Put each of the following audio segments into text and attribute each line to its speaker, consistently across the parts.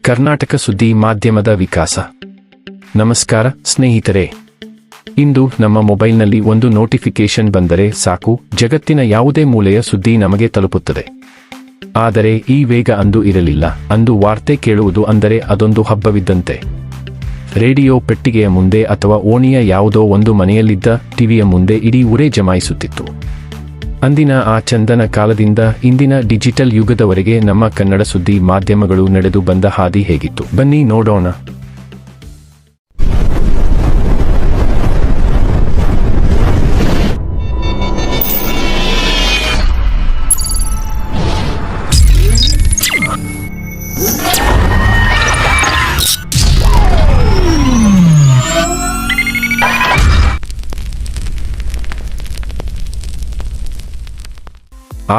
Speaker 1: ಕರ್ನಾಟಕ ಸುದ್ದಿ ಮಾಧ್ಯಮದ ವಿಕಾಸ. ನಮಸ್ಕಾರ ಸ್ನೇಹಿತರೆ. ಇಂದು ನಮ್ಮ ಮೊಬೈಲ್ನಲ್ಲಿ ಒಂದು ನೋಟಿಫಿಕೇಶನ್ ಬಂದರೆ ಸಾಕು, ಜಗತ್ತಿನ ಯಾವುದೇ ಮೂಲೆಯ ಸುದ್ದಿ ನಮಗೆ ತಲುಪುತ್ತದೆ. ಆದರೆ ಈ ವೇಗ ಅಂದು ಇರಲಿಲ್ಲ. ಅಂದು ವಾರ್ತೆ ಕೇಳುವುದು ಅಂದರೆ ಅದೊಂದು ಹಬ್ಬವಿದ್ದಂತೆ. ರೇಡಿಯೋ ಪೆಟ್ಟಿಗೆಯ ಮುಂದೆ ಅಥವಾ ಓಣಿಯ ಯಾವುದೋ ಒಂದು ಮನೆಯಲ್ಲಿದ್ದ ಟಿವಿಯ ಮುಂದೆ ಇಡೀ ಊರೇ ಜಮಾಯಿಸುತ್ತಿತ್ತು. ಅಂದಿನ ಆ ಚಂದನ ಕಾಲದಿಂದ ಇಂದಿನ ಡಿಜಿಟಲ್ ಯುಗದವರೆಗೆ ನಮ್ಮ ಕನ್ನಡ ಸುದ್ದಿ ಮಾಧ್ಯಮಗಳು ನಡೆದು ಬಂದ ಹಾದಿ ಹೇಗಿತ್ತು, ಬನ್ನಿ ನೋಡೋಣ.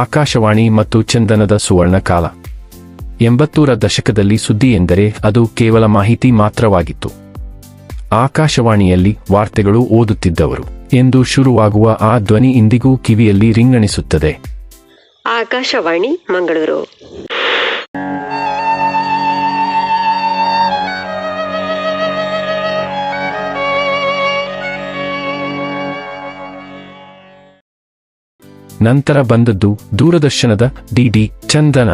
Speaker 1: ಆಕಾಶವಾಣಿ ಮತ್ತು ಚಂದನದ ಸುವರ್ಣ ಕಾಲ. 80ರ ದಶಕದಲ್ಲಿ ಸುದ್ದಿ ಎಂದರೆ ಅದು ಕೇವಲ ಮಾಹಿತಿ ಮಾತ್ರವಾಗಿತ್ತು. ಆಕಾಶವಾಣಿಯಲ್ಲಿ ವಾರ್ತೆಗಳು ಓದುತ್ತಿದ್ದವರು ಎಂದು ಶುರುವಾಗುವ ಆ ಧ್ವನಿ ಇಂದಿಗೂ ಕಿವಿಯಲ್ಲಿ ರಿಂಗಣಿಸುತ್ತದೆ.
Speaker 2: ಆಕಾಶವಾಣಿ ಮಂಗಳೂರು.
Speaker 1: ನಂತರ ಬಂದದ್ದು ದೂರದರ್ಶನದ ಡಿಡಿ ಚಂದನ.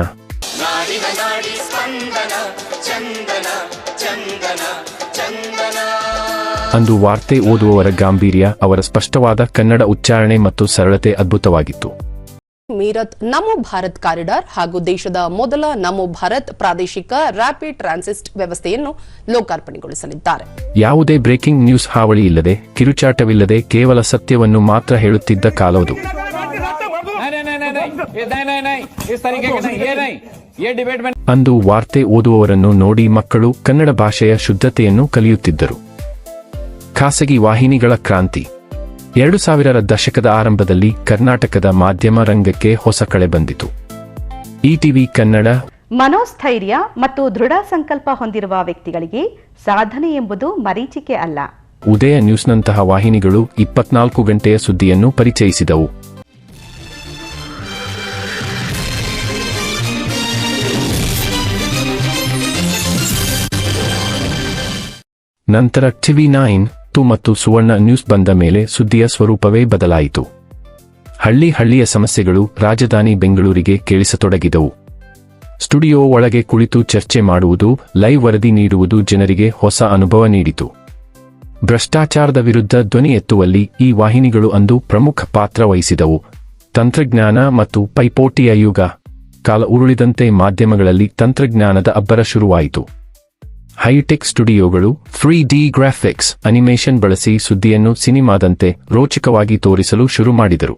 Speaker 1: ಅಂದು ವಾರ್ತೆ ಓದುವವರ ಗಾಂಭೀರ್ಯ, ಅವರ ಸ್ಪಷ್ಟವಾದ ಕನ್ನಡ ಉಚ್ಚಾರಣೆ ಮತ್ತು ಸರಳತೆ ಅದ್ಭುತವಾಗಿತ್ತು.
Speaker 3: ಮೀರತ್ ನಮೋ ಭಾರತ್ ಕಾರಿಡಾರ್ ಹಾಗೂ ದೇಶದ ಮೊದಲ ನಮೋ ಭಾರತ್ ಪ್ರಾದೇಶಿಕ ರ್ಯಾಪಿಡ್ ಟ್ರಾನ್ಸಿಟ್ ವ್ಯವಸ್ಥೆಯನ್ನು ಲೋಕಾರ್ಪಣೆಗೊಳಿಸಲಿದ್ದಾರೆ.
Speaker 1: ಯಾವುದೇ ಬ್ರೇಕಿಂಗ್ ನ್ಯೂಸ್ ಹಾವಳಿ ಇಲ್ಲದೆ, ಕಿರುಚಾಟವಿಲ್ಲದೆ ಕೇವಲ ಸತ್ಯವನ್ನು ಮಾತ್ರ ಹೇಳುತ್ತಿದ್ದ ಕಾಲವದು. ಅಂದು ವಾರ್ತೆ ಓದುವವರನ್ನು ನೋಡಿ ಮಕ್ಕಳು ಕನ್ನಡ ಭಾಷೆಯ ಶುದ್ಧತೆಯನ್ನು ಕಲಿಯುತ್ತಿದ್ದರು. ಖಾಸಗಿ ವಾಹಿನಿಗಳ ಕ್ರಾಂತಿ. 2000ರ ದಶಕದ ಆರಂಭದಲ್ಲಿ ಕರ್ನಾಟಕದ ಮಾಧ್ಯಮ ರಂಗಕ್ಕೆ ಹೊಸ ಕಳೆ ಬಂದಿತು. ಇಟಿವಿ ಕನ್ನಡ
Speaker 4: ಮನೋಸ್ಥೈರ್ಯ ಮತ್ತು ದೃಢ ಸಂಕಲ್ಪ ಹೊಂದಿರುವ ವ್ಯಕ್ತಿಗಳಿಗೆ ಸಾಧನೆ ಎಂಬುದು ಮರೀಚಿಕೆ ಅಲ್ಲ.
Speaker 1: ಉದಯ ನ್ಯೂಸ್ನಂತಹ ವಾಹಿನಿಗಳು 24 ಗಂಟೆಯ ಸುದ್ದಿಯನ್ನು ಪರಿಚಯಿಸಿದವು. ನಂತರ ಟಿವಿ 9 ಮತ್ತು ಸುವರ್ಣ ನ್ಯೂಸ್ ಬಂದ ಮೇಲೆ ಸುದ್ದಿಯ ಸ್ವರೂಪವೇ ಬದಲಾಯಿತು. ಹಳ್ಳಿಯ ಸಮಸ್ಯೆಗಳು ರಾಜಧಾನಿ ಬೆಂಗಳೂರಿಗೆ ಕೇಳಿಸತೊಡಗಿದವು. ಸ್ಟುಡಿಯೋ ಒಳಗೆ ಕುಳಿತು ಚರ್ಚೆ ಮಾಡುವುದು, ಲೈವ್ ವರದಿ ನೀಡುವುದು ಜನರಿಗೆ ಹೊಸ ಅನುಭವ ನೀಡಿತು. ಭ್ರಷ್ಟಾಚಾರದ ವಿರುದ್ಧ ಧ್ವನಿ ಎತ್ತುವಲ್ಲಿ ಈ ವಾಹಿನಿಗಳು ಅಂದು ಪ್ರಮುಖ ಪಾತ್ರ ವಹಿಸಿದವು. ತಂತ್ರಜ್ಞಾನ ಮತ್ತು ಪೈಪೋಟಿಯ ಯುಗ. ಕಾಲ ಉರುಳಿದಂತೆ ಮಾಧ್ಯಮಗಳಲ್ಲಿ ತಂತ್ರಜ್ಞಾನದ ಅಬ್ಬರ ಶುರುವಾಯಿತು. ಹೈಟೆಕ್ ಸ್ಟುಡಿಯೋಗಳು 3D ಗ್ರಾಫಿಕ್ಸ್, ಅನಿಮೇಷನ್ ಬಳಸಿ ಸುದ್ದಿಯನ್ನು ಸಿನಿಮಾದಂತೆ ರೋಚಕವಾಗಿ ತೋರಿಸಲು ಶುರು ಮಾಡಿದರು.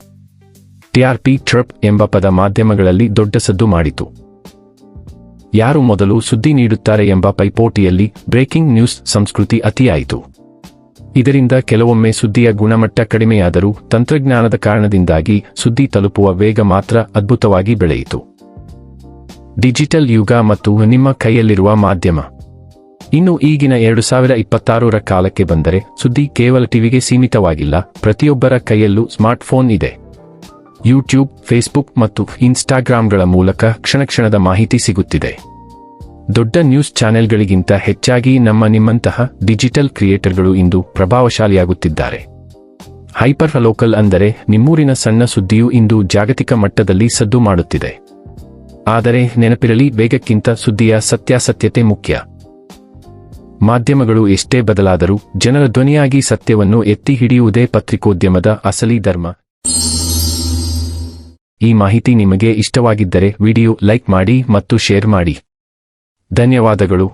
Speaker 1: ಟಿಆರ್ಪಿ ಟ್ರಪ್ ಎಂಬ ಪದ ಮಾಧ್ಯಮಗಳಲ್ಲಿ ದೊಡ್ಡ ಸದ್ದು ಮಾಡಿತು. ಯಾರು ಮೊದಲು ಸುದ್ದಿ ನೀಡುತ್ತಾರೆ ಎಂಬ ಪೈಪೋಟಿಯಲ್ಲಿ ಬ್ರೇಕಿಂಗ್ ನ್ಯೂಸ್ ಸಂಸ್ಕೃತಿ ಅತಿಯಾಯಿತು. ಇದರಿಂದ ಕೆಲವೊಮ್ಮೆ ಸುದ್ದಿಯ ಗುಣಮಟ್ಟ ಕಡಿಮೆಯಾದರೂ ತಂತ್ರಜ್ಞಾನದ ಕಾರಣದಿಂದಾಗಿ ಸುದ್ದಿ ತಲುಪುವ ವೇಗ ಮಾತ್ರ ಅದ್ಭುತವಾಗಿ ಬೆಳೆಯಿತು. ಡಿಜಿಟಲ್ ಯುಗ ಮತ್ತು ನಿಮ್ಮ ಕೈಯಲ್ಲಿರುವ ಮಾಧ್ಯಮ. ಇನ್ನು ಈಗಿನ 2026ರ ಕಾಲಕ್ಕೆ ಬಂದರೆ ಸುದ್ದಿ ಕೇವಲ ಟಿವಿಗೆ ಸೀಮಿತವಾಗಿಲ್ಲ. ಪ್ರತಿಯೊಬ್ಬರ ಕೈಯಲ್ಲೂ ಸ್ಮಾರ್ಟ್ಫೋನ್ ಇದೆ. ಯೂಟ್ಯೂಬ್, ಫೇಸ್ಬುಕ್ ಮತ್ತು ಇನ್ಸ್ಟಾಗ್ರಾಂಗಳ ಮೂಲಕ ಕ್ಷಣಕ್ಷಣದ ಮಾಹಿತಿ ಸಿಗುತ್ತಿದೆ. ದೊಡ್ಡ ನ್ಯೂಸ್ ಚಾನೆಲ್ಗಳಿಗಿಂತ ಹೆಚ್ಚಾಗಿ ನಿಮ್ಮಂತಹ ಡಿಜಿಟಲ್ ಕ್ರಿಯೇಟರ್ಗಳು ಇಂದು ಪ್ರಭಾವಶಾಲಿಯಾಗುತ್ತಿದ್ದಾರೆ. ಹೈಪರ್ ಲೋಕಲ್ ಅಂದರೆ ನಿಮ್ಮೂರಿನ ಸಣ್ಣ ಸುದ್ದಿಯೂ ಇಂದು ಜಾಗತಿಕ ಮಟ್ಟದಲ್ಲಿ ಸದ್ದು ಮಾಡುತ್ತಿದೆ. ಆದರೆ ನೆನಪಿರಲಿ, ವೇಗಕ್ಕಿಂತ ಸುದ್ದಿಯ ಸತ್ಯಾಸತ್ಯತೆ ಮುಖ್ಯ. ಮಾಧ್ಯಮಗಳು ಎಷ್ಟೇ ಬದಲಾದರೂ ಜನರ ಧ್ವನಿಯಾಗಿ ಸತ್ಯವನ್ನು ಎತ್ತಿ ಹಿಡಿಯುವುದೇ ಪತ್ರಿಕೋದ್ಯಮದ ಅಸಲಿ ಧರ್ಮ. ಈ ಮಾಹಿತಿ ನಿಮಗೆ ಇಷ್ಟವಾಗಿದ್ದರೆ ವಿಡಿಯೋ ಲೈಕ್ ಮಾಡಿ ಮತ್ತು ಶೇರ್ ಮಾಡಿ. ಧನ್ಯವಾದಗಳು.